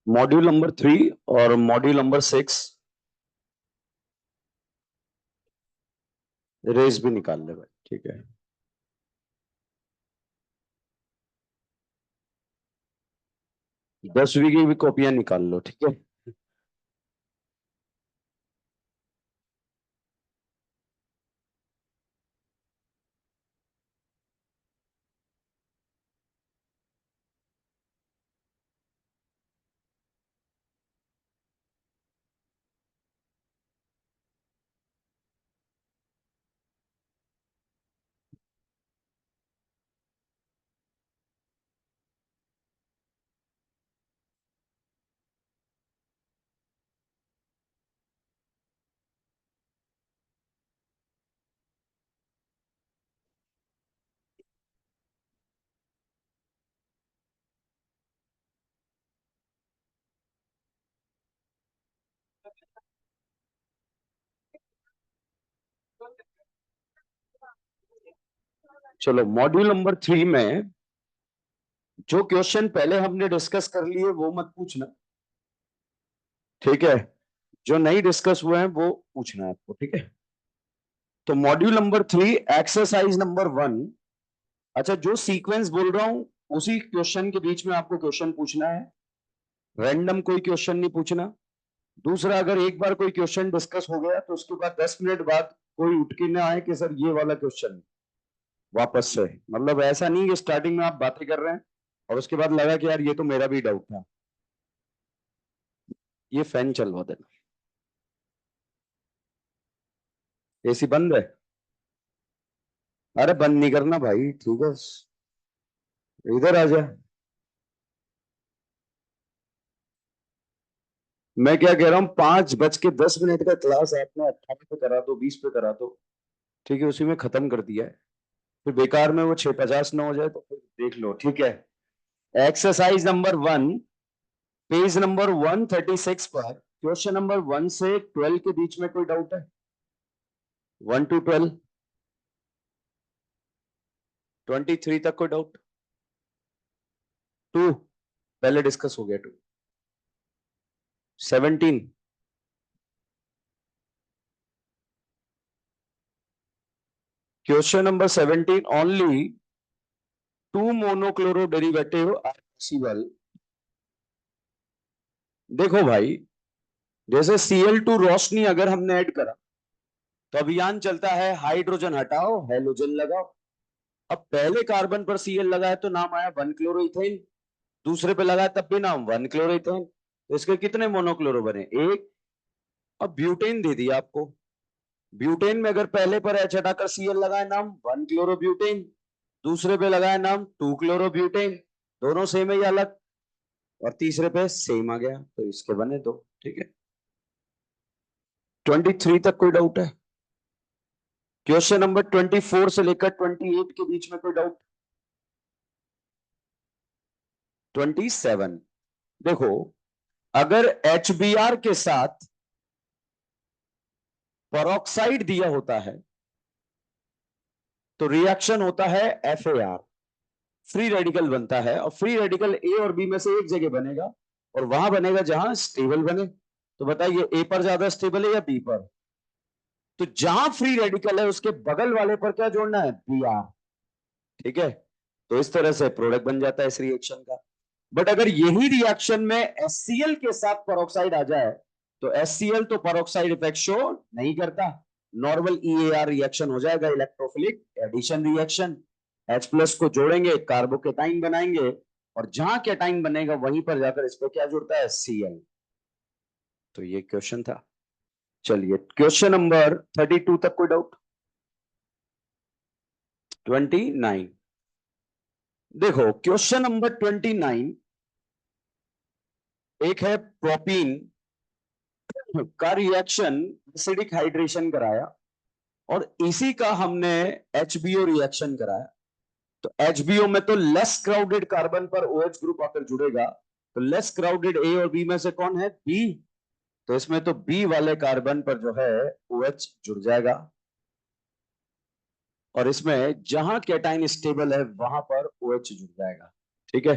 Module number 3 और module number 6 race भी निकाल ले भाई, ठीक है। 10वीं की भी कॉपियां निकाल लो, ठीक है। चलो, मॉड्यूल नंबर 3 में जो क्वेश्चन पहले हमने डिस्कस कर लिए वो मत पूछना, ठीक है। जो नहीं डिस्कस हुए हैं वो पूछना है आपको, ठीक है। तो मॉड्यूल नंबर 3 एक्सरसाइज नंबर 1। अच्छा, जो सीक्वेंस बोल रहा हूं उसी क्वेश्चन के बीच में आपको क्वेश्चन पूछना है। रैंडम कोई क्वेश्चन नहीं पूछना। दूसरा, अगर एक बार कोई क्वेश्चन डिस्कस हो गया तो उसके बाद 10 मिनट बाद कोई उठ के ना आए कि सर ये वाला क्वेश्चन वापस से। मतलब ऐसा नहीं कि स्टार्टिंग में आप बातें कर रहे हैं और उसके बाद लगा कि यार ये तो मेरा भी डाउट था। ये फैन चलवा देना। एसी बंद है? अरे बंद नहीं करना भाई, ठीक है। इधर आ जा। मैं क्या कह रहा हूँ, 5:10 का क्लास आपने 18 पे करा दो, 20 पे करा दो, ठीक है। उसी में खत्म कर दिया है। फिर बेकार में वो 6:50 ना हो जाए तो फिर देख लो, ठीक है। एक्सरसाइज नंबर 1, पेज नंबर 136 पर क्वेश्चन नंबर 1 से 12 के बीच में कोई डाउट है? 1 to 12, 23 तक कोई डाउट? 2 पहले डिस्कस हो गया। 17, question number 17, only 2 monochloro derivative are possible. देखो भाई, जैसे Cl2 रोशनी अगर हमने ऐड करा तो अभियान चलता है हाइड्रोजन हटाओ हेलोजन लगाओ। अब पहले कार्बन पर Cl लगाया तो नाम आया 1 क्लोरोइथेन, दूसरे पे लगाया तब भी नाम 1 क्लोरोइथेन। तो इसके कितने मोनोक्लोरो बने? एक। अब ब्यूटेन दे दिया आपको। ब्यूटेन में अगर पहले पर एच हटाकर Cl लगाए नाम 1 क्लोरोब्यूटेन, दूसरे पे लगाया नाम 2 क्लोरोब्यूटेन। दोनों सेम है या अलग? और तीसरे पे सेम आ गया, तो इसके बने दो, ठीक है। 23 तक कोई डाउट है? क्वेश्चन नंबर 24 से लेकर 28 के बीच में कोई डाउट? 27, देखो, अगर HBr के साथ पेरोक्साइड दिया होता है तो रिएक्शन होता है FAR, फ्री रेडिकल बनता है। और फ्री रेडिकल ए और बी में से एक जगह बनेगा और वहां बनेगा जहां स्टेबल बने। तो बताइए, ए पर ज्यादा स्टेबल है या बी पर? तो जहां फ्री रेडिकल है उसके बगल वाले पर क्या जोड़ना है? Br, ठीक है। तो इस तरह से प्रोडक्ट बन जाता है इस रिएक्शन का। बट अगर यही रिएक्शन में HCl के साथ पेरोक्साइड आ जाए तो HCl तो पेरोक्साइड इफेक्ट शो नहीं करता। नॉर्मल EAR रिएक्शन हो जाएगा, electrophilic addition reaction. H plus को जोड़ेंगे, कार्बोकेटाइन बनाएंगे, और जहां केटाइन बनेगा वहीं पर जाकर इस पर क्या जुड़ता है? Cl। तो ये क्वेश्चन था। चलिए, क्वेश्चन नंबर 32 तक कोई डाउट? 29, देखो क्वेश्चन नंबर 29 एक है प्रोपीन का रिएक्शन एसिडिक हाइड्रेशन कराया और इसी का हमने HBO रिएक्शन कराया। तो HBO में तो लेस क्राउडेड कार्बन पर OH ग्रुप आकर जुड़ेगा। तो लेस क्राउडेड A और B में से कौन है? B। तो इसमें तो B वाले कार्बन पर जो है OH जुड़ जाएगा, और इसमें जहां केटाइन स्टेबल है वहां पर OH जुड़ जाएगा, ठीक है।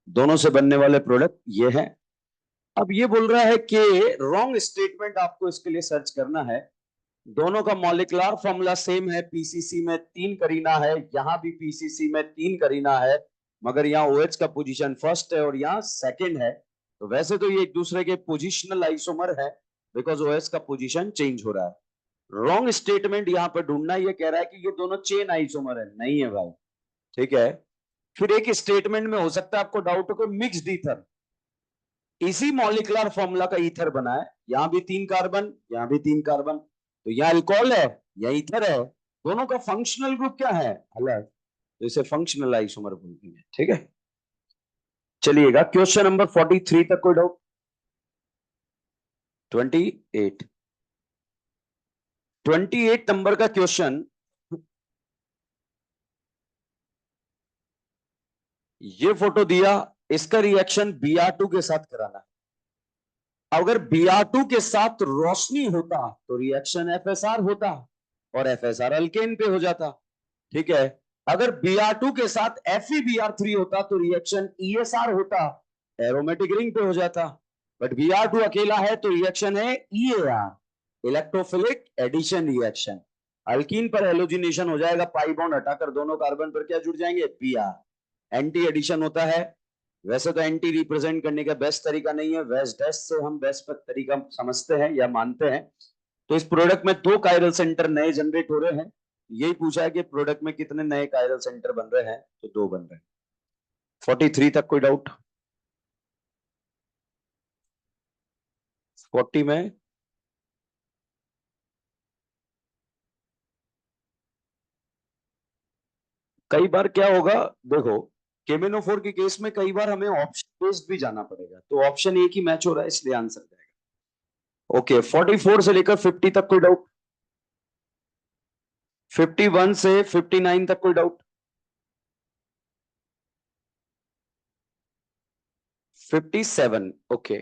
दोनों से बनने वाले प्रोडक्ट ये है। अब ये बोल रहा है कि रॉन्ग स्टेटमेंट आपको इसके लिए सर्च करना है। दोनों का मॉलिक्यूलर फॉर्मूला सेम है, पीसीसी में 3 करीना है, यहां भी पीसीसी में 3 करीना है, मगर यहाँ OH का पोजीशन फर्स्ट है और यहाँ सेकंड है। तो वैसे तो ये एक दूसरे के पोजिशनल आइसोमर है, बिकॉज OH का पोजीशन चेंज हो रहा है। रॉन्ग स्टेटमेंट यहाँ पर ढूंढना, ये कह रहा है कि ये दोनों चेन आइसोमर है, नहीं है भाई। ठीक है, फिर एक स्टेटमेंट में हो सकता है आपको डाउट हो कि मिक्स्ड ईथर, इसी मॉलिक्यूलर फॉर्मूला का ईथर बना है, यहां भी 3 कार्बन, यहां भी 3 कार्बन, तो यहां अल्कोहल है, यह ईथर है, दोनों का फंक्शनल ग्रुप क्या है, अलग, तो इसे फंक्शनल आइसोमर बोलते हैं। ठीक है, चलिएगा क्वेश्चन नंबर 43 तक कोई डाउट? 28 28 नंबर का क्वेश्चन, ये फोटो दिया, इसका रिएक्शन Br2 के साथ कराना है। अगर Br2 के साथ रोशनी होता तो रिएक्शन FSR होता और FSR अल्केन पे हो जाता। ठीक है, अगर Br2 के साथ FeBr3 होता तो रिएक्शन ESR होता, एरोमेटिक रिंग पे हो जाता। बट Br2 अकेला है तो रिएक्शन है EAR, electrophilic addition reaction. Alkene पर हेलोजिनेशन हो जाएगा, पाई बॉन्ड हटाकर दोनों कार्बन पर क्या जुड़ जाएंगे, Br। एंटी एडिशन होता है। वैसे तो एंटी रिप्रेजेंट करने का बेस्ट तरीका नहीं है, वेस्ट डैश से हम बेस्ट तरीका समझते हैं या मानते हैं। तो इस प्रोडक्ट में 2 कायरल सेंटर नए जनरेट हो रहे हैं। यही पूछा है कि प्रोडक्ट में कितने नए कायरल सेंटर बन रहे हैं, तो 2 बन रहे हैं। 43 तक कोई डाउट? 40 में कई बार क्या होगा, देखो केमिनोफोर के केस में कई बार हमें ऑप्शन बेस्ड भी जाना पड़ेगा, तो ऑप्शन एक ही मैच हो रहा है इसलिए आंसर जाएगा। ओके, 44 से लेकर 50 तक कोई डाउट? 51 से 59 तक कोई डाउट? 57 ओके।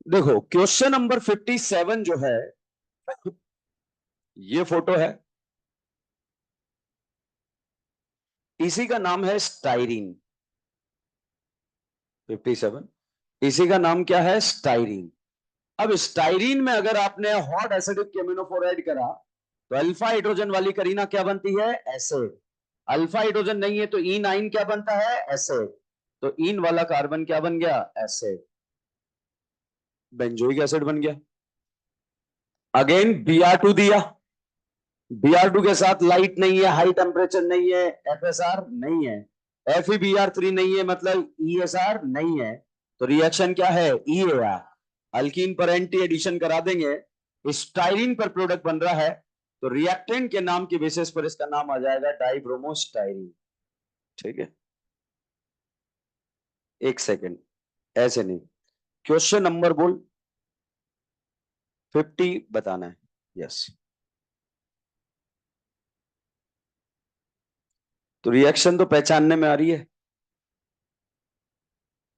देखो क्वेश्चन नंबर 57 जो है, ये फोटो है, इसी का नाम है स्टाइरीन। 57, इसी का नाम क्या है, स्टाइरीन। अब स्टाइरीन में अगर आपने हॉट एसिडिक केमिनोफोर ऐड करा तो अल्फा हाइड्रोजन वाली करीना क्या बनती है, एसिड। अल्फा हाइड्रोजन नहीं है तो E9 क्या बनता है, एसिड। तो इन वाला कार्बन क्या बन गया, एसिड, बेंजोइक एसिड बन गया। अगेन Br2 दिया, Br2 के साथ लाइट नहीं है, हाई टेम्परेचर नहीं है, FSR नहीं है, FeBr3 नहीं है, मतलब ESR नहीं है, तो रिएक्शन क्या है, EAR। अल्कीन पर एंटी एडिशन करा देंगे, स्टाइरीन पर प्रोडक्ट बन रहा है, तो रिएक्टेंट के नाम के बेसिस पर इसका नाम आ जाएगा डाइब्रोमोस्टाइरीन। ठीक है, एक सेकेंड, ऐसे नहीं, क्वेश्चन नंबर बोल, 50 बताना है। यस, तो रिएक्शन तो पहचानने में आ रही है,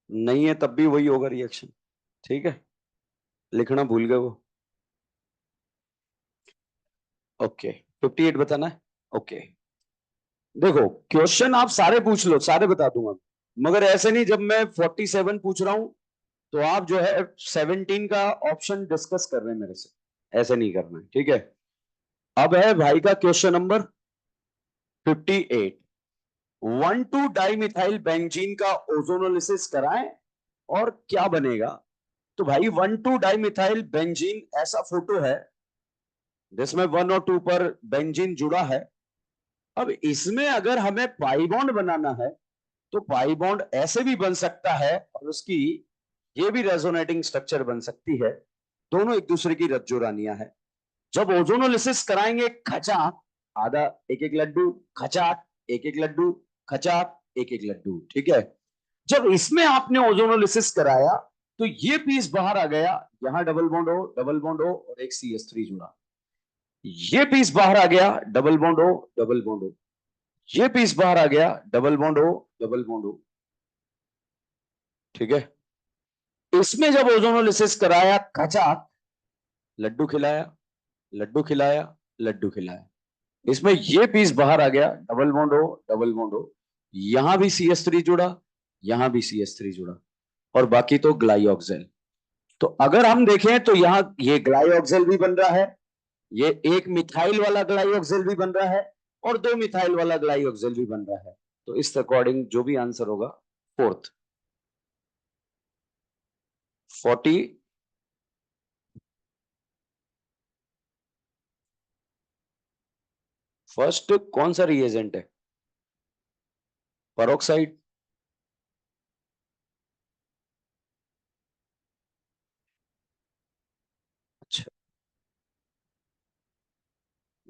नहीं है तब भी वही होगा रिएक्शन। ठीक है, लिखना भूल गए वो। ओके, 58 बताना है। ओके, देखो क्वेश्चन आप सारे पूछ लो, सारे बता दूंगा, मगर ऐसे नहीं जब मैं 47 पूछ रहा हूं तो आप जो है 17 का ऑप्शन डिस्कस कर रहे हैं मेरे से, ऐसे नहीं करना है। ठीक है, अब है भाई का क्वेश्चन नंबर 58। 1,2 डाइमिथाइल बेंजीन का ओजोनोलिसिस कराएं और क्या बनेगा। तो भाई 1,2 डाइमिथाइल बेंजीन ऐसा फोटो है जिसमें 1 और 2 पर बेंजीन जुड़ा है। अब इसमें अगर हमें पाई बॉन्ड बनाना है तो पाई बॉन्ड ऐसे भी बन सकता है और उसकी ये भी रेजोनेटिंग स्ट्रक्चर बन सकती है, दोनों एक दूसरे की रज्जोरानियां है। जब ओजोनोलिसिस कराएंगे, खचाक, आधा एक एक लड्डू, खचाक एक एक लड्डू, खचाक एक एक लड्डू। ठीक है, जब इसमें आपने ओजोनोलिसिस कराया तो ये पीस बाहर आ गया, यहां डबल बॉन्ड हो, डबल बॉन्ड हो और एक CH3 जुड़ा, ये पीस बाहर आ गया, डबल बॉन्ड हो, डबल बॉन्ड हो, ये पीस बाहर आ गया, डबल बॉन्ड हो, डबल बॉन्ड हो। ठीक है, इसमें जब ओजोनोलिसिस कराया, खचाक, लड्डू खिलाया, लड्डू खिलाया, लड्डू खिलाया, इसमें ये पीस बाहर आ गया, डबल बॉन्ड हो, डबल बॉन्ड हो, यहां भी CH3 जुड़ा, यहां भी CH3 जुड़ा, और बाकी तो ग्लाइऑक्सिल। तो अगर हम देखें तो यहां ये ग्लाइऑक्सिल भी बन रहा है, ये एक मिथाइल वाला ग्लाइऑक्सिल भी बन रहा है, और दो मिथाइल वाला ग्लाइऑक्सिल भी बन रहा है। तो इस अकॉर्डिंग जो भी आंसर होगा फोर्थ 40। फर्स्ट कौन सा रिएजेंट है? पेरोक्साइड। अच्छा,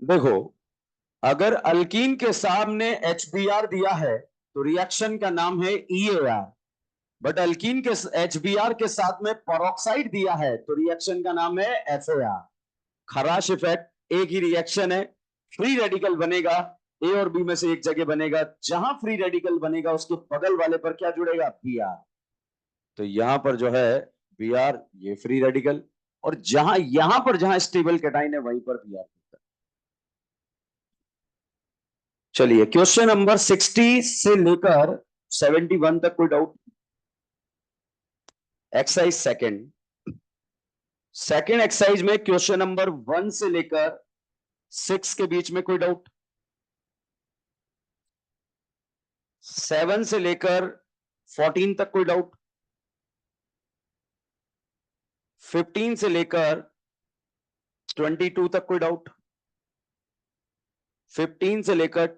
देखो, अगर अल्कीन के सामने HBr दिया है तो रिएक्शन का नाम है EAR। बट अल्कीन के HBr के साथ में पेरोक्साइड दिया है तो रिएक्शन का नाम है FAR। खराश इफेक्ट एक ही रिएक्शन है, फ्री रेडिकल बनेगा, ए और बी में से एक जगह बनेगा, जहां फ्री रेडिकल बनेगा उसके बगल वाले पर क्या जुड़ेगा? Br। तो यहां पर जो है Br, ये फ्री रेडिकल, और जहां यहां पर जहां स्टेबल कैटाइन है वहीं पर Br। चलिए, क्वेश्चन नंबर 60 से लेकर 71 तक कोई डाउट? एक्सरसाइज सेकंड एक्सरसाइज में क्वेश्चन नंबर 1 से लेकर 6 के बीच में कोई डाउट? 7 से लेकर 14 तक कोई डाउट? 15 से लेकर 22 तक कोई डाउट? 15 से लेकर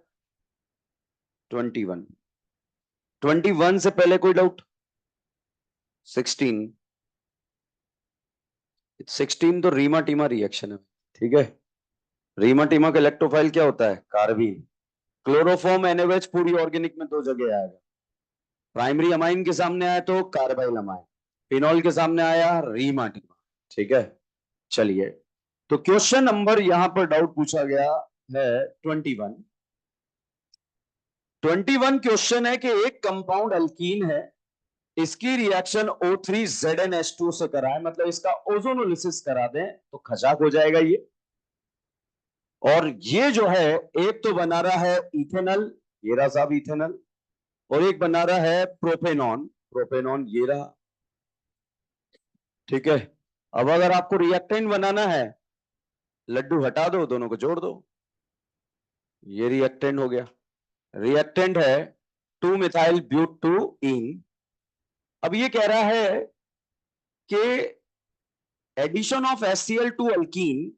21। 21 से पहले कोई डाउट? 16। 16 तो रीमा टीमा रिएक्शन है, ठीक है। रीमा टीमा का इलेक्ट्रोफाइल क्या होता है? कार्बीन। क्लोरोफॉर्म NaOH पूरी ऑर्गेनिक में दो जगह आएगा। प्राइमरी अमाइन के सामने आया तो कार्बाइल अमाइन, फिनॉल के सामने आया रीमा टीमा, ठीक है। चलिए, तो क्वेश्चन नंबर यहां पर डाउट पूछा गया है 21। 21 क्वेश्चन है कि एक कंपाउंड अल्कीन है, इसकी रिएक्शन O3ZnH2 से कराएं, मतलब इसका ओजोनोलिसिस करा दें तो खजाक हो जाएगा ये। और ये जो है, एक तो बना रहा है इथेनॉल, ये रहा साहब इथेनॉल, और एक बना रहा है प्रोपेनॉन, प्रोपेनॉन ये रहा, ठीक है। अब अगर आपको रिएक्टेंट बनाना है, लड्डू हटा दो, दोनों को जोड़ दो, ये रिएक्टेंट हो गया। रिएक्टेंट है 2 मिथाइल ब्यूट 2 इन। अब ये कह रहा है कि addition of HCl to alkene,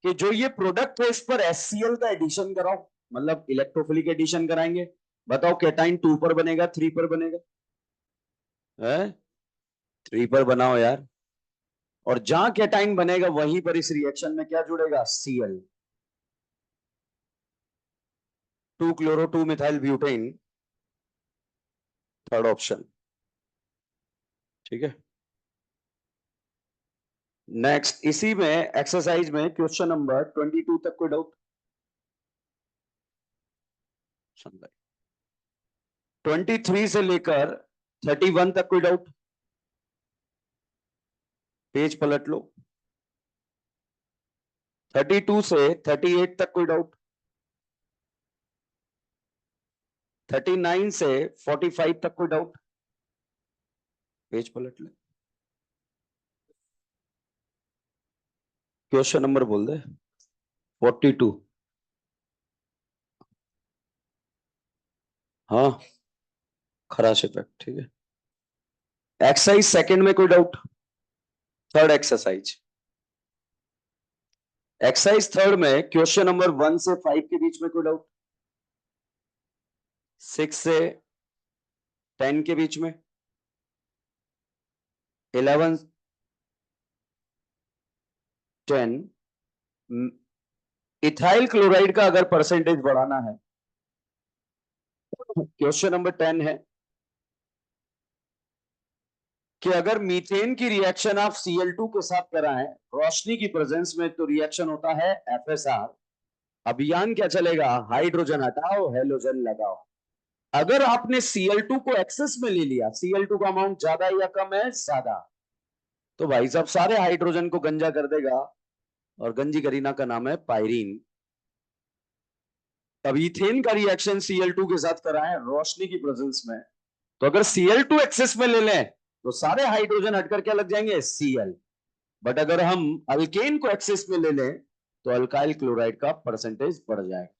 कि जो ये प्रोडक्ट है इस पर HCl का एडिशन कराओ, मतलब इलेक्ट्रोफिलिक एडिशन कराएंगे। बताओ, कैटाइन 2 पर बनेगा 3 पर बनेगा? है 3 पर बनाओ यार। और जहां कैटाइन बनेगा वहीं पर इस रिएक्शन में क्या जुड़ेगा? Cl, 2 chloro 2 methyl butane, third option, ठीक है। नेक्स्ट, इसी में एक्सरसाइज में क्वेश्चन नंबर 22 तक कोई डाउट? 23 से लेकर 31 तक कोई डाउट? पेज पलट लो। 32 से 38 तक कोई डाउट? 39 से 45 तक कोई डाउट? पेज पलट ले। क्वेश्चन नंबर बोल दे। 42। हाँ, खराश इफेक्ट, ठीक है। एक्सरसाइज सेकंड में कोई doubt? Third exercise, exercise third में क्वेश्चन नंबर 1 से 5 के बीच में कोई डाउट? 6 से 10 के बीच में? 11 10। इथाइल क्लोराइड का अगर परसेंटेज बढ़ाना है, क्वेश्चन नंबर 10 है कि अगर मीथेन की रिएक्शन आप Cl2 के साथ कराएं रोशनी की प्रेजेंस में तो रिएक्शन होता है FSR। अभियान क्या चलेगा? हाइड्रोजन हटाओ, हेलोजन लगाओ। अगर आपने Cl2 को एक्सेस में ले लिया, Cl2 का अमाउंट ज्यादा या कम है? ज्यादा, तो भाई साहब सारे हाइड्रोजन को गंजा कर देगा, और गंजी करीना का नाम है पायरीन। अब इथेन का रिएक्शन Cl2 के साथ कराएं रोशनी की प्रेजेंस में, तो अगर Cl2 एक्सेस में ले लें तो सारे हाइड्रोजन हटकर क्या लग जाएंगे, Cl। बट अगर हम अल्केन को एक्सिस में ले लें तो अल्काइल क्लोराइड का परसेंटेज बढ़ जाएगा।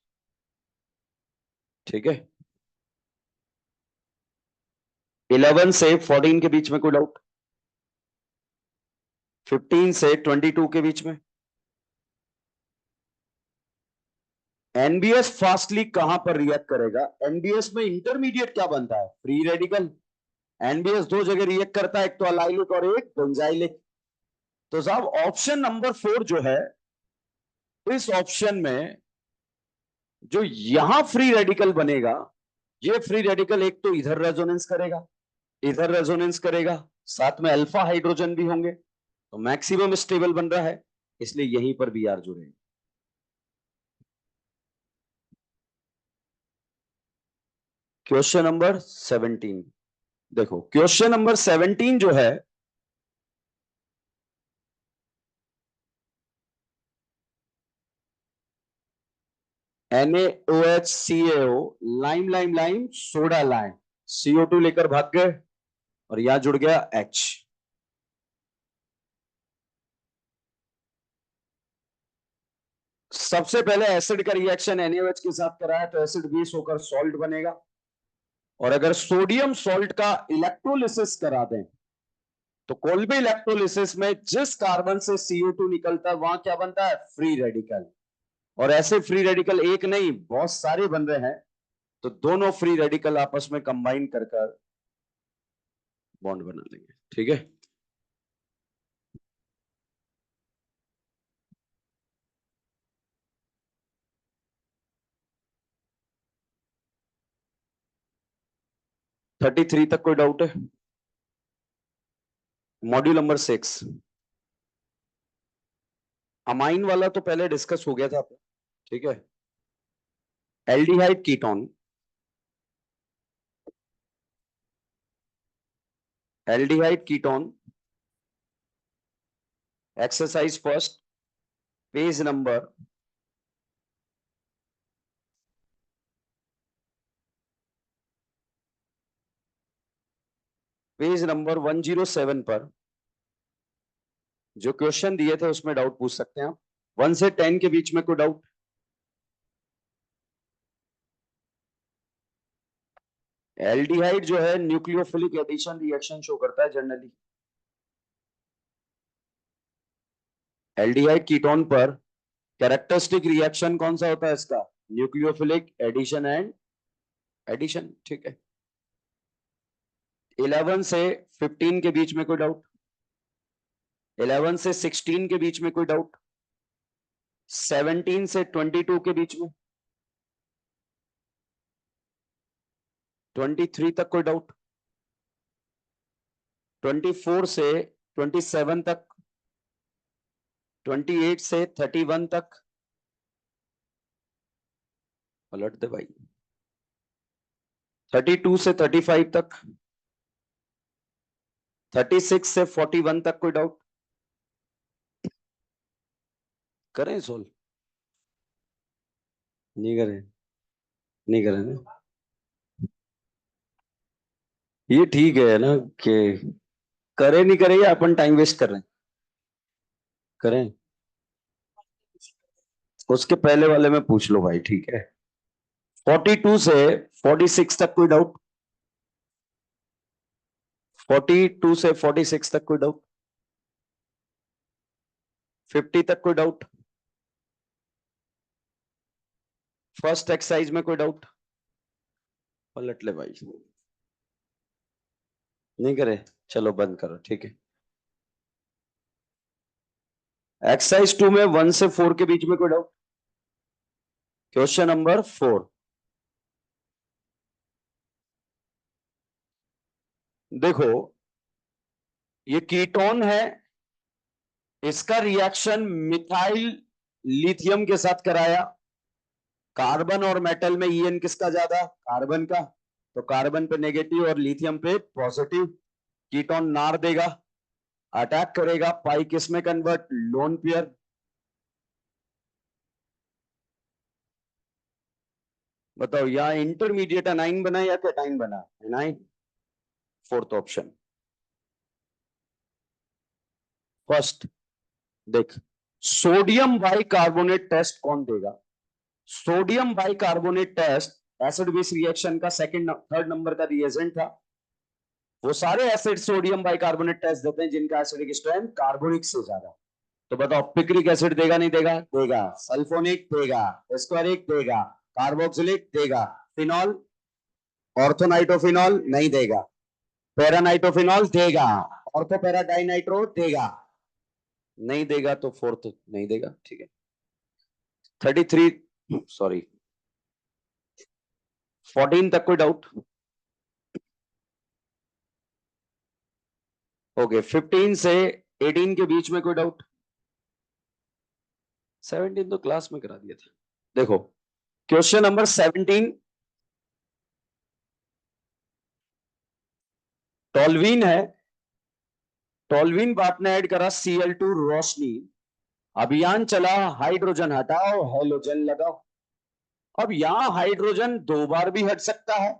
ठीक है, 11 से 14 के बीच में कोई डाउट? 15 से 22 के बीच में? एनबीएस फास्टली कहां पर रिएक्ट करेगा? एनबीएस में इंटरमीडिएट क्या बनता है, फ्री रेडिकल। एनबीएस दो जगह रिएक्ट करता है, एक तो अलाइलिक और एक बेंजाइलिक। तो साहब ऑप्शन नंबर 4 जो है, इस ऑप्शन में जो यहां फ्री रेडिकल बनेगा, ये फ्री रेडिकल एक तो इधर रेजोनेंस करेगा, इधर रेजोनेंस करेगा, साथ में अल्फा हाइड्रोजन भी होंगे, तो मैक्सिमम स्टेबल बन रहा है, इसलिए यहीं पर बी आर जुड़ेगा। क्वेश्चन नंबर 17 देखो, क्वेश्चन नंबर 17 जो है, NaOH lime lime lime soda lime, CO2 लेकर भाग गए और यहां जुड़ गया H। सबसे पहले एसिड का रिएक्शन NaOH के साथ कराया तो एसिड बेस होकर सॉल्ट बनेगा, और अगर सोडियम सॉल्ट का इलेक्ट्रोलिसिस करा दें तो कोल्बे इलेक्ट्रोलिसिस में जिस कार्बन से CO2 निकलता है वहां क्या बनता है, फ्री रेडिकल। और ऐसे फ्री रेडिकल एक नहीं बहुत सारे बन रहे हैं, तो दोनों फ्री रेडिकल आपस में कंबाइन कर बॉन्ड बना लेंगे। ठीक है, थर्टी थ्री तक कोई डाउट है? मॉड्यूल नंबर 6 अमाइन वाला तो पहले डिस्कस हो गया था। ठीक है, aldehyde ketone, aldehyde ketone, exercise first, page number 107 पर जो क्वेश्चन दिए थे उसमें डाउट पूछ सकते हैं आप। 1 से 10 के बीच में कोई डाउट? एल्डिहाइड जो है न्यूक्लियोफिलिक एडिशन रिएक्शन शो करता है जनरली। एल्डिहाइड कीटोन पर कैरेक्टरिस्टिक रिएक्शन कौन सा होता है इसका, न्यूक्लियोफिलिक एडिशन एंड एडिशन। ठीक है, 11 से 15 के बीच में कोई डाउट? 11 से 16 के बीच में कोई डाउट? 17 से 22 के बीच में? 23 तक कोई डाउट? 24 से 27 तक? 28 से 31 तक? पलट दे भाई। 32 से 35 तक? 36 से 41 तक कोई डाउट? करें सोल्व? नहीं करें, नहीं करें ना? ये ठीक है ना कि करे नहीं करे, या अपन टाइम वेस्ट कर रहे हैं? करें, उसके पहले वाले में पूछ लो भाई। ठीक है, 42 से 46 तक कोई डाउट? 42 से 46 तक कोई डाउट? 50 तक कोई डाउट? फर्स्ट एक्सरसाइज में कोई डाउट? पलट ले भाई। नहीं करे, चलो बंद करो। ठीक है, एक्सरसाइज 2 में 1 से 4 के बीच में कोई डाउट? क्वेश्चन नंबर 4 देखो, ये कीटोन है, इसका रिएक्शन मिथाइल लिथियम के साथ कराया। कार्बन और मेटल में ईएन किसका ज्यादा, कार्बन का, तो कार्बन पे नेगेटिव और लिथियम पे पॉजिटिव। कीटोन नार देगा, अटैक करेगा, पाई किस में कन्वर्ट, लोन पेयर। बताओ यहां इंटरमीडिएट अनाइन बना या कैटाइन बना, एनाइन, फोर्थ ऑप्शन। फर्स्ट देख, सोडियम बाइकार्बोनेट टेस्ट कौन देगा? Sodium bicarbonate test acid base reaction का सेकंड थर्ड नंबर का रिएजेंट था। वो सारे एसिड सोडियम बाइकार्बोनेट टेस्ट देते हैं जिनका एसिडिक स्ट्रेंथ कार्बोनिक से ज्यादा। तो बताओ पिक्रिक एसिड देगा नहीं देगा? देगा। सल्फोनिक देगा, स्क्वारिक देगा, कार्बोक्सिलिक देगा, फिनॉल ऑर्थोनाइट्रोफिनॉल नहीं देगा, पैरानाइट्रोफिनॉल देगा, ऑर्थोपैराडाइनाइट्रो देगा नहीं देगा, तो फोर्थ नहीं देगा। ठीक है, 33 सॉरी 14 तक कोई डाउट? ओके, 15 से 18 के बीच में कोई डाउट? 17 तो क्लास में करा दिया था। देखो क्वेश्चन नंबर 17 टॉल्वीन है। टॉल्वीन बाप ने ऐड करा Cl2 रोशनी, अभियान चला हाइड्रोजन हटाओ हेलोजन लगाओ। अब यहां हाइड्रोजन 2 बार भी हट सकता है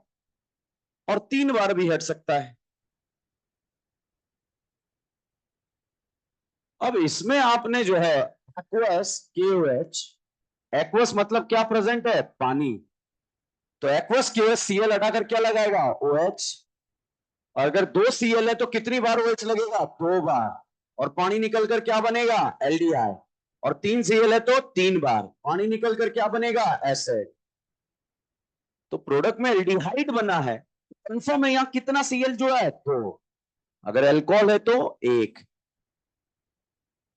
और 3 बार भी हट सकता है। अब इसमें आपने जो है एक्वस KOH, एक्वस मतलब क्या प्रेजेंट है? पानी। तो एक्वस KOH Cl हटाकर क्या लगाएगा? OH। और अगर 2 Cl है तो कितनी बार OH लगेगा? 2 बार। और पानी निकलकर क्या बनेगा? एल्डिहाइड। और 3 Cl है तो 3 बार पानी निकलकर क्या बनेगा? एसिड। तो प्रोडक्ट में एल्डिहाइड बना है, कंफर्म है यहां कितना Cl जुड़ा है? 2। अगर अल्कोहल है तो 1,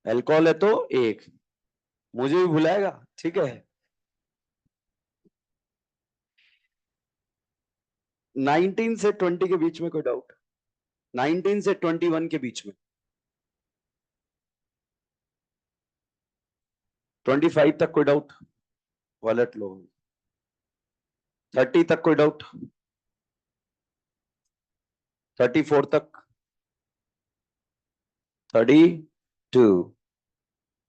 अल्कोहल है तो 1। मुझे भी भुलाएगा? ठीक है। 19 से 20 के बीच में कोई डाउट? 19 से 21 के बीच में? 25 तक कोई डाउट? वॉलेट लो। 30 तक कोई डाउट? 34 तक? 32?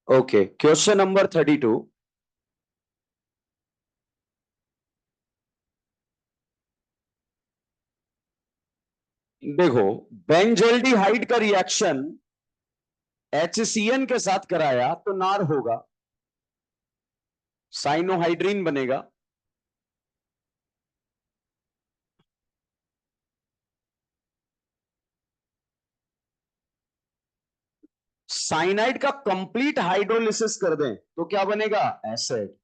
Okay, question number 32। देखो, बेंजोल्डिहाइड का रिएक्शन HCN के साथ कराया तो नार होगा, साइनोहाइड्रीन बनेगा। साइनाइड का कंप्लीट हाइड्रोलिसिस कर दें तो क्या बनेगा? एसिड।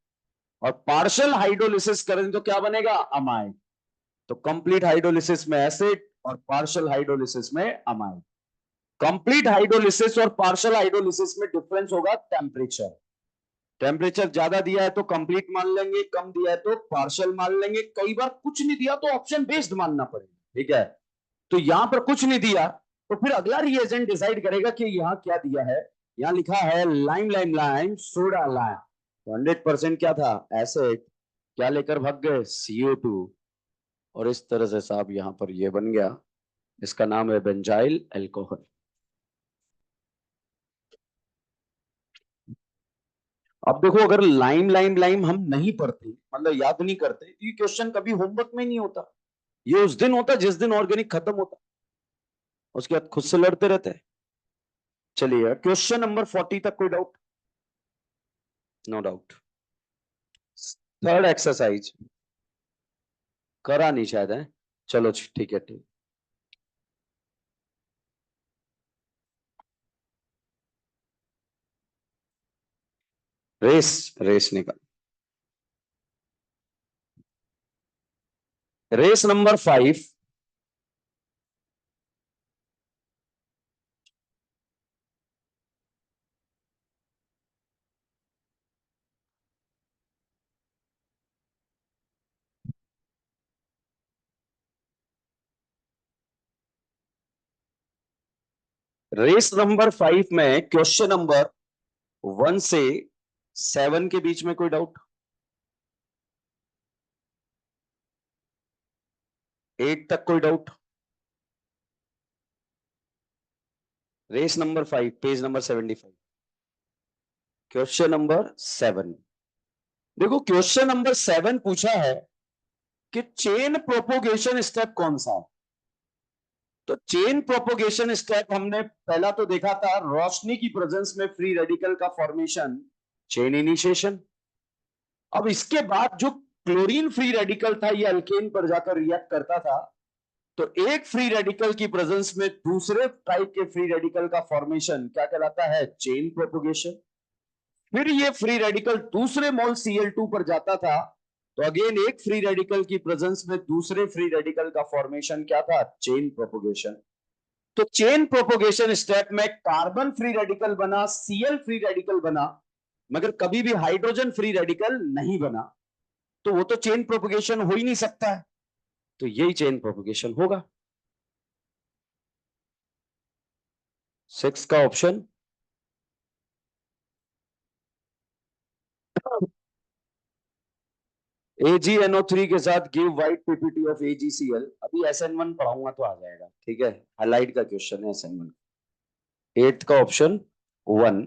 और पार्शियल हाइड्रोलिसिस कर दें तो क्या बनेगा? अमाइड। तो कंप्लीट हाइड्रोलिसिस में एसिड और पार्शियल हाइड्रोलिसिस में अमाइड। कंप्लीट हाइड्रोलिसिस और पार्शियल हाइड्रोलिसिस में डिफरेंस होगा टेम्परेचर। टेम्परेचर ज्यादा दिया है तो कंप्लीट मान लेंगे, कम दिया है तो पार्शियल मान लेंगे, कई बार कुछ नहीं दिया तो ऑप्शन बेस्ड मानना पड़ेगा। ठीक है, तो यहां पर कुछ नहीं दिया तो फिर अगला रिएजेंट डिसाइड करेगा कि यहां क्या दिया है। यहां लिखा है lime lime lime soda lime, तो 100% क्या था? एसिड। क्या लेकर भाग गए? CO2। और इस तरह से साहब यहां पर ये बन गया, इसका नाम है बेंजाइल अल्कोहल। अब देखो, अगर लाइम लाइम लाइम हम नहीं पढ़ते, मतलब याद नहीं करते, तो ये क्वेश्चन कभी होमवर्क में नहीं होता। ये उस दिन होता जिस दिन ऑर्गेनिक खत्म होता, उसके बाद खुद से लड़ते रहते हैं। चलिए क्वेश्चन नंबर 40 तक कोई doubt? No doubt. Third exercise करा नहीं शायद है। चलो ठीक है, ठीक। रेस रेस निकल। Race number 5। रेस नंबर 5 में क्वेश्चन नंबर 1 से 7 के बीच में कोई डाउट? 8 तक कोई doubt? Race number 5 page number 75, question number 7। देखो क्वेश्चन नंबर 7 पूछा है कि चेन प्रोपोगेशन स्टेप कौन सा है। तो चेन प्रोपोगेशन स्टेप हमने पहला तो देखा था, रोशनी की प्रेजेंस में फ्री रेडिकल का फॉर्मेशन, चेन इनिशिएशन। अब इसके बाद जो क्लोरीन फ्री रेडिकल था ये अल्केन पर जाकर रिएक्ट करता था, तो एक फ्री रेडिकल की प्रेजेंस में दूसरे टाइप के फ्री रेडिकल का फॉर्मेशन क्या कहलाता है, चेन प्रोपोगेशन। फिर ये फ्री रेडिकल दूसरे मोल Cl2 पर जाता था, तो अगेन एक फ्री रेडिकल की प्रेजेंस में दूसरे फ्री रेडिकल का फॉर्मेशन क्या था, चेन प्रोपोगेशन। तो चेन प्रोपोगेशन स्टेप में कार्बन फ्री रेडिकल बना, Cl फ्री रेडिकल बना, मगर कभी भी हाइड्रोजन फ्री रेडिकल नहीं बना, तो वो तो चेन प्रोपोगेशन हो ही नहीं सकता है, तो यही चेन प्रोपोगेशन होगा। 6 का ऑप्शन AgNO3 के साथ give white PPT of AgCl। अभी SN1 पढ़ाऊंगा तो आ जाएगा, ठीक है, हाइलाइट का क्वेश्चन है SN1। 8 का ऑप्शन 1।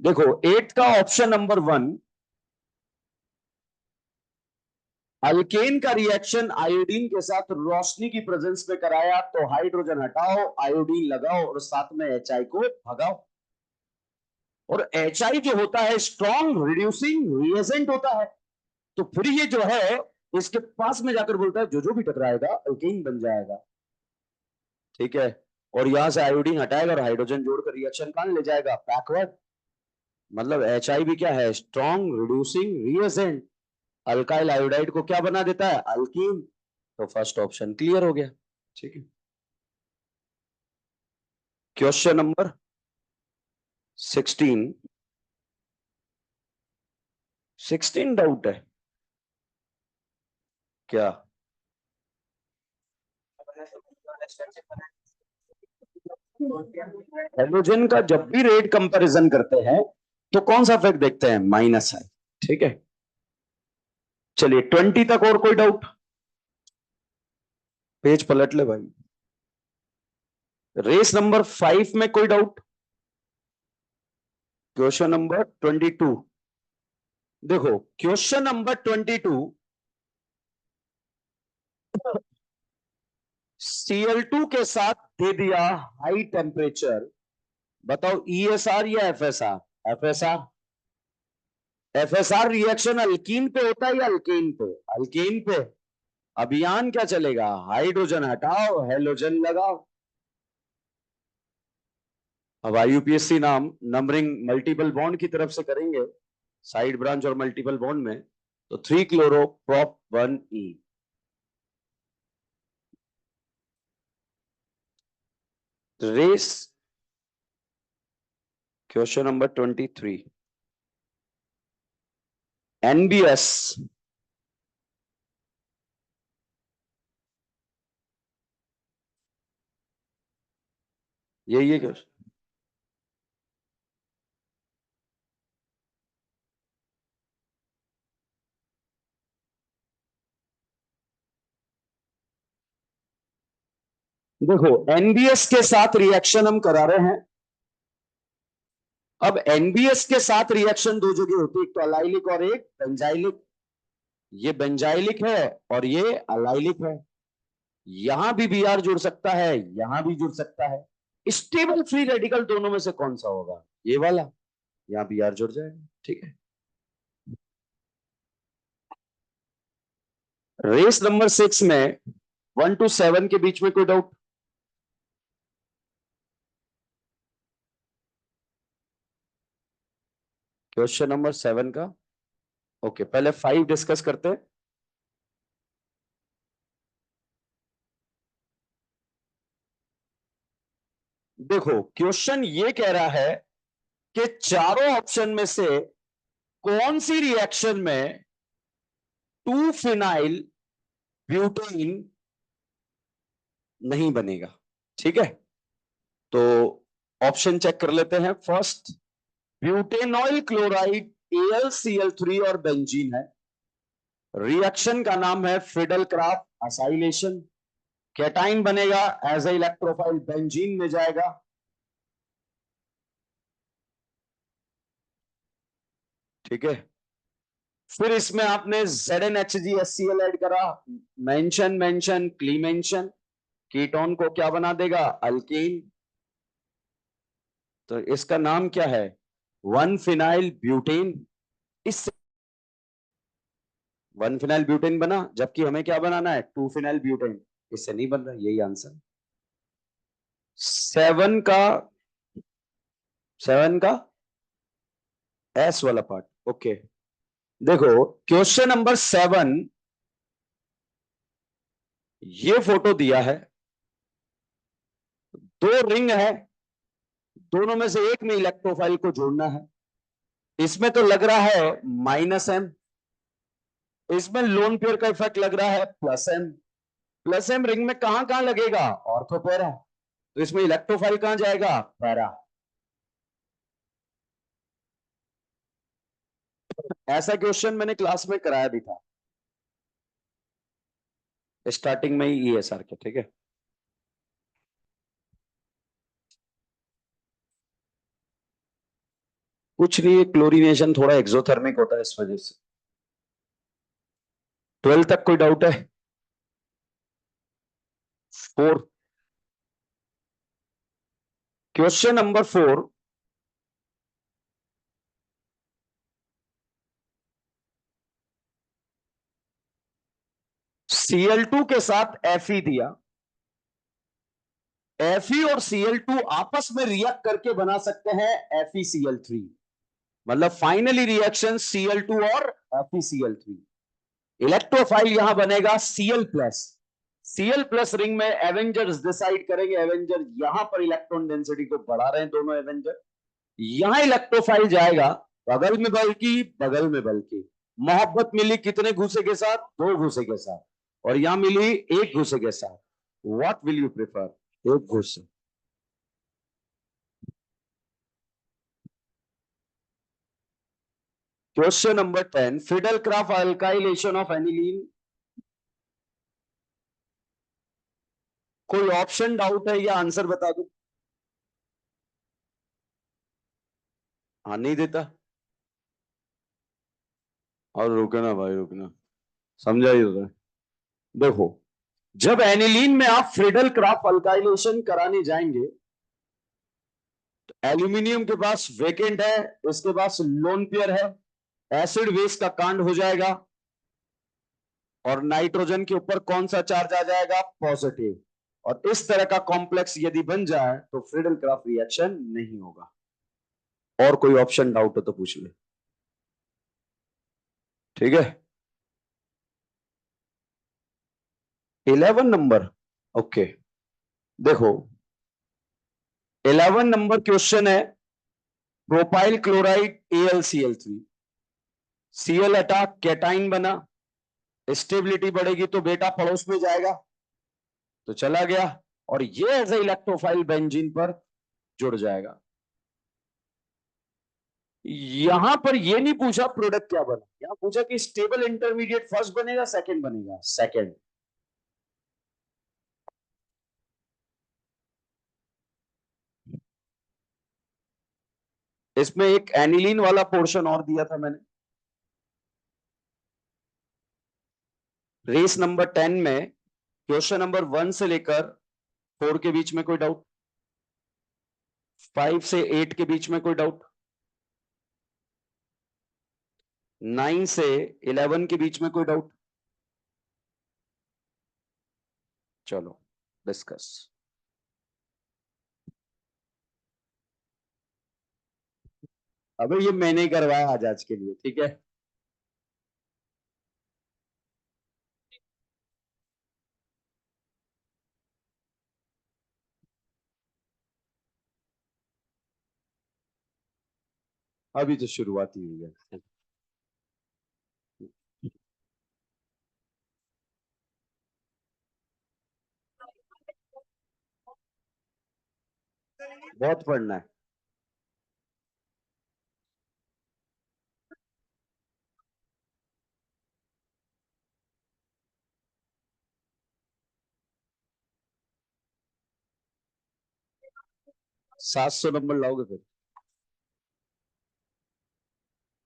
देखो 8 का ऑप्शन नंबर 1, अल्केन का रिएक्शन आयोडीन के साथ रोशनी की प्रेजेंस में कराया, तो हाइड्रोजन हटाओ, आयोडीन लगाओ और साथ में HI को भगाओ। और HI जो होता है स्ट्रॉन्ग रिड्यूसिंग रिएजेंट होता है, तो फिर ये जो है इसके पास में जाकर बोलता है जो जो भी टकराएगा अल्केन बन जाएगा, ठीक है। और यहां से आयोडीन हटाएगा और हाइड्रोजन जोड़कर रिएक्शन कहां ले जाएगा, बैकवर्ड। मतलब HI भी क्या है, strong reducing reagent, alkyl iodide को क्या बना देता है, अल्कीन। तो फर्स्ट ऑप्शन क्लियर हो गया, ठीक है। Question number 16। 16 डाउट है क्या? हाइड्रोजन का जब भी रेट कंपैरिजन करते हैं तो कौन सा फैक्ट देखते हैं, माइनस है, ठीक है। चलिए 20 तक और कोई डाउट? पेज पलट ले भाई। रेस नंबर 5 में कोई डाउट? Question number 22। देखो क्वेश्चन नंबर 22, Cl2 के साथ दे दिया हाई टेम्परेचर, बताओ ESR या FSR? FSR। FSR reaction alkyne पे होता है या अल्केन पे, अल्केन पे। अभियान क्या चलेगा, हाइड्रोजन हटाओ हेलोजन लगाओ। अब IUPAC नाम नंबरिंग मल्टीपल बॉन्ड की तरफ से करेंगे, साइड ब्रांच और मल्टीपल बॉन्ड में, तो 3 chloro prop 1E। Race question number 23, NBS यही है क्वेश्चन। देखो NBS के साथ रिएक्शन हम करा रहे हैं। अब NBS के साथ रिएक्शन दो जगह होती है, एक तो अलाइलिक और एक बेंजाइलिक। ये बेंजाइलिक है और ये अलाइलिक है। यहां भी Br जुड़ सकता है, यहां भी जुड़ सकता है। स्टेबल फ्री रेडिकल दोनों में से कौन सा होगा, ये वाला। यहां Br जुड़ जाएगा, ठीक है। रेस नंबर 6 में 1 to 7 के बीच में कोई डाउट? क्वेश्चन नंबर 7 का ओके, पहले 5 डिस्कस करते हैं। देखो क्वेश्चन ये कह रहा है कि चारों ऑप्शन में से कौन सी रिएक्शन में 2 फिनाइल ब्यूटेन नहीं बनेगा, ठीक है। तो ऑप्शन चेक कर लेते हैं। फर्स्ट, ब्यूटेनॉइल क्लोराइड AlCl3 और बेंजीन है। रिएक्शन का नाम है फिडल क्राफ्ट असाइलेशन। कैटाइन बनेगा एज ए इलेक्ट्रोफाइल बेंजीन में जाएगा, ठीक है। फिर इसमें आपने ZnHgSCl ऐड करा, मेंशन मेंशन क्लीमेंशन, कीटोन को क्या बना देगा? अल्कीन। तो इसका नाम क्या है? 1 फिनाइल ब्यूटेन। इस 1 फिनाइल ब्यूटेन बना, जबकि हमें क्या बनाना है? 2 फिनाइल ब्यूटेन। इससे नहीं बन रहा, यही आंसर। 7 का एस वाला पार्ट। ओके, देखो क्वेश्चन नंबर 7, ये फोटो दिया है, दो रिंग है, दोनों में से एक में इलेक्ट्रोफाइल को जोड़ना है। इसमें तो लग रहा है -m, इसमें लोन पेयर का इफेक्ट लग रहा है +m। +m रिंग में कहां कहां लगेगा? Ortho para. तो इसमें इलेक्ट्रोफाइल कहां जाएगा? पैरा। ऐसा क्वेश्चन मैंने क्लास में कराया भी था, स्टार्टिंग में ही ESR के। ठीक है, कुछ नहीं, क्लोरीनेशन थोड़ा एक्सोथर्मिक होता है इस वजह से। 12 तक कोई डाउट है? 4, क्वेश्चन नंबर 4, Cl2 के साथ Fe दिया। Fe और Cl2 आपस में रिएक्ट करके बना सकते हैं FeCl3। मतलब फाइनली रिएक्शन Cl2 और FeCl3। इलेक्ट्रोफाइल यहां बनेगा Cl+। Cl+ रिंग में एवेंजर्स डिसाइड करेंगे, एवेंजर यहां पर इलेक्ट्रॉन डेंसिटी को बढ़ा रहे हैं दोनों एवेंजर। यहां इलेक्ट्रोफाइल जाएगा, बगल में बल्कि, बगल में बल्कि। मोहब्बत मिली कितने घुसे के साथ? 2 घुसे के साथ। और यहां मिली 1 घुसे के साथ। What will you prefer? 1 घुसे। Question number 10, fiddle craft alkylation of aniline. कोई ऑप्शन डाउट है या आंसर बता दो? हाँ, नहीं देता। और रुकना भाई, रुकना, समझाइए तो। देखो, जब एनिलीन में आप फ्रिडल क्राफ्ट अल्काइलेशन कराने जाएंगे, एल्यूमिनियम के पास वेकेंट है, इसके पास लोन पेयर है, एसिड बेस का कांड हो जाएगा, और नाइट्रोजन के ऊपर कौन सा चार्ज आ जाएगा? पॉजिटिव। और इस तरह का कॉम्प्लेक्स यदि बन जाए तो फ्रिडल क्राफ्ट रिएक्शन नहीं होगा। और कोई ऑप्शन डाउट हो तो पूछ ले। ठीक है, 11 नंबर। ओके, देखो 11 नंबर क्वेश्चन है, प्रोपाइल क्लोराइड AlCl3। Cl हटा, कैटाइन बना, स्टेबिलिटी बढ़ेगी तो बेटा पड़ोस में जाएगा, तो चला गया, और ये एज ए इलेक्ट्रोफाइल बेंजीन पर जुड़ जाएगा। यहां पर ये नहीं पूछा प्रोडक्ट क्या बना, यहां पूछा कि स्टेबल इंटरमीडिएट फर्स्ट बनेगा सेकंड बनेगा? सेकंड। इसमें एक एनिलीन वाला पोर्शन और दिया था मैंने। रेस नंबर 10 में क्वेश्चन नंबर 1 से लेकर 4 के बीच में कोई डाउट? 5 से 8 के बीच में कोई डाउट? 9 से 11 के बीच में कोई डाउट? चलो डिस्कस। अबे ये मैंने करवाया आज के लिए, ठीक है। अभी तो शुरुआत ही हुई है। बहुत पढ़ना है। 700 नंबर लाओगे फिर?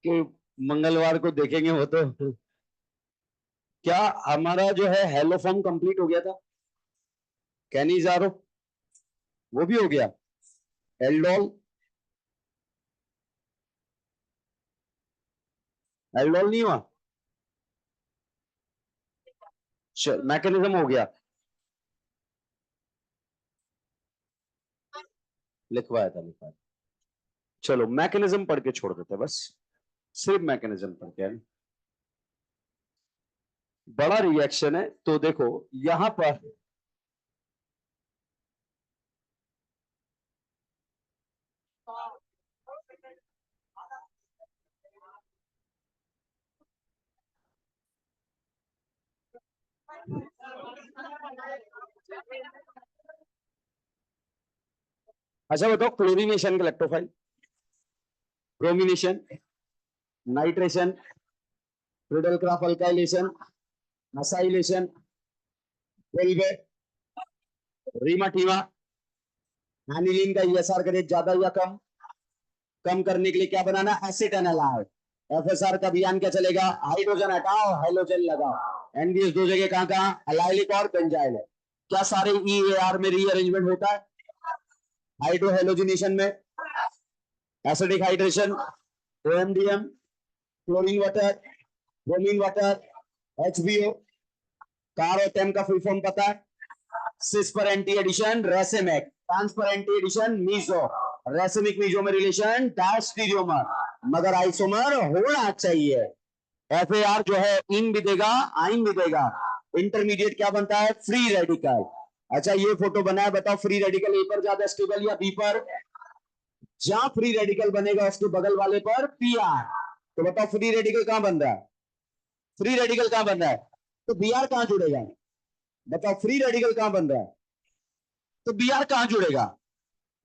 कि मंगलवार को देखेंगे वो तो। क्या हमारा जो है हेलो फॉर्म कंप्लीट हो गया था? कैनिजारो, वो भी हो गया। एल्डोल, एल्डोल नहीं हुआ। मैकेनिज्म हो गया, लिखवाया था लिखवाया। चलो मैकेनिज्म पढ़ के छोड़ देते हैं बस, सिर्फ मैकेनिज्म पढ़ के। बड़ा रिएक्शन है तो देखो यहां पर अच्छा बताओ, क्लोरीनेशन का electrophile, bromination, nitration, Friedel Crafts alkylation, acylation, Reimer Tiemann, aniline का ईएसआर का रेट ज्यादा या कम, कम करने के लिए क्या बनाना, एसिटानोलाइड। एफएसआर का अभियान क्या चलेगा, हाइड्रोजन हटाओ हाइड्रोजन लगाओ। एनडीएस दो जगह कहां कहां, अलाइलिक और बेंजाइल है। क्या सारे ईएआर में रीअरेंजमेंट होता है, हाइड्रोहेलोजिनेशन में, acidic hydration, OMDM, chlorine water, bromine water, HBO. कार और टेम का फुल फॉर्म पता है, सिस पर एंटी एडिशन रेसेमेक, ट्रांस पर anti addition meso, racemic meso में रिलेशन डायस्टीरियोमर, मगर आइसोमर होना चाहिए। एफएआर जो है इन भी देगा आइन भी देगा। इंटरमीडिएट क्या बनता है, फ्री रेडिकल। अच्छा ये फोटो बना है, बताओ फ्री रेडिकल ए पर ज्यादा स्टेबल या बी पर। जहां फ्री रेडिकल बनेगा उसके बगल वाले पर पीआर। तो बताओ फ्री रेडिकल कहां बन रहा है, फ्री रेडिकल कहां बन रहा है, तो बीआर कहां जुड़ेगा। बताओ फ्री रेडिकल कहां बन रहा है, तो बीआर कहां जुड़ेगा।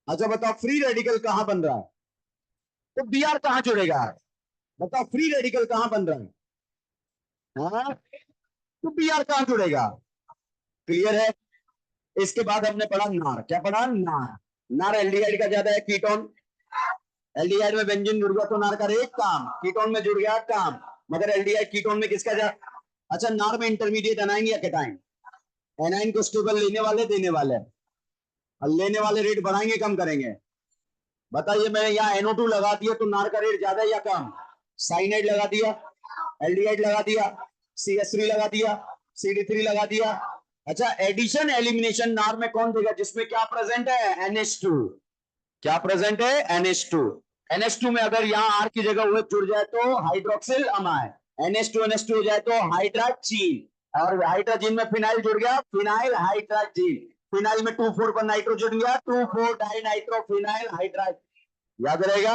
अच्छा बताओ फ्री रेडिकल कहां बन रहा है, तो बीआर कहां जुड़ेगा। बताओ फ्री रेडिकल कहां बन रहा है, हाँ? तो बीआर कहां जुड़ेगा। क्लियर है। इसके बाद हमने पढ़ा नार, क्या पढ़ा, नार। नार एल्डिहाइड का ज्यादा है कीटोन, एल्डिहाइड में बेंजीन जुड़ गया तो नार का एक काम, कीटोन में जुड़ गया काम, मगर एल्डिहाइड कीटोन में किसका जा। अच्छा नार में इंटरमीडिएट एनाइन या केटाइन, एनाइन को स्टेबल लेने वाले देने वाले, और लेने वाले रेट बढ़ाएंगे कम करेंगे। बताइए मैंने यहाँ NO2 लगा दिया तो नार का रेट ज्यादा या कम, साइनाइड लगा दिया, एल्डिहाइड लगा दिया, CH3 लगा दिया, CD3 लगा दिया। अच्छा एडिशन एलिमिनेशन नार में कौन देगा, जिसमें क्या प्रेजेंट है, NH2। क्या प्रेजेंट है, NH2। NH2 में अगर यहाँ R की जगह OH जुड़ जाए तो हाइड्रोक्सिल अमाइन, NH2 हो जाए तो हाइड्राजीन, और हाइड्रोजीन में फिनाइल जुड़ गया, फिनाइल हाइड्राजीन। फिनाइल में 2,4 पर नाइट्रो जुड़ गया, 2,4 डाई नाइट्रो फिनाइल हाइड्राज, याद रहेगा।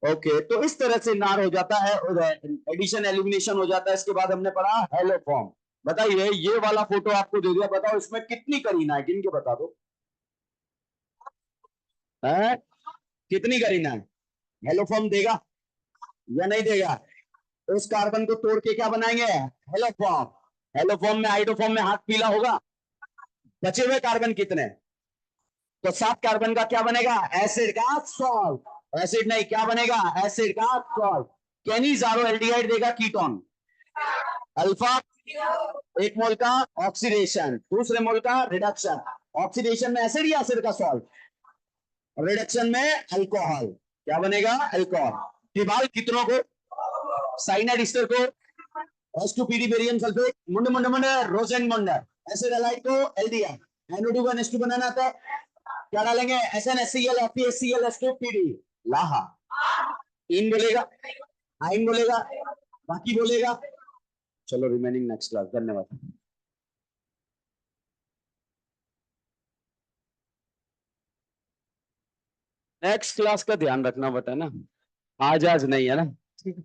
ओके तो इस तरह से नार हो जाता है, एडिशन एलिमिनेशन हो जाता है। इसके बाद हमने पढ़ा हेलोफॉर्म। बताइए ये वाला फोटो आपको दे दिया, बताओ इसमें कितनी करीना है, गिन के बता दो है? कितनी करीना है, हेलोफॉर्म देगा या नहीं देगा। उस कार्बन को तोड़ के क्या बनाएंगे, हेलोफॉर्म। हेलोफॉर्म में हाइड्रोफॉर्म में हाथ पीला होगा, बचे हुए कार्बन कितने, तो 7 कार्बन का क्या बनेगा, एसिड का सॉल्ट। एसिड नहीं क्या बनेगा, एसिड का सॉल्ट। कैनिजारो एल्डिहाइड देगा कीटोन, अल्फा एक मोल का ऑक्सीडेशन, दूसरे मोल का रिडक्शन। ऑक्सीडेशन में एसिड या एसिड का सॉल्ट, रिडक्शन में अल्कोहल, क्या बनेगा, अल्कोहल। टिबाल कितनों को, साइनाइड ईस्टर को, H2PD बेरियम सल्फेट, मुंडे मुंडे मुंडे रोजेन मुंडे, एसिड हैलाइड को एल्डिहाइड, NO2 का H2 बनाना था, क्या डालेंगे, SnHCl FeHCl H2PD, लाहा। इन बोलेगा, आइन बोलेगा, बाकी बोलेगा। चलो रिमेनिंग नेक्स्ट क्लास, धन्यवाद। नेक्स्ट क्लास का ध्यान रखना, बता ना, आज आज नहीं है ना, ठीक है।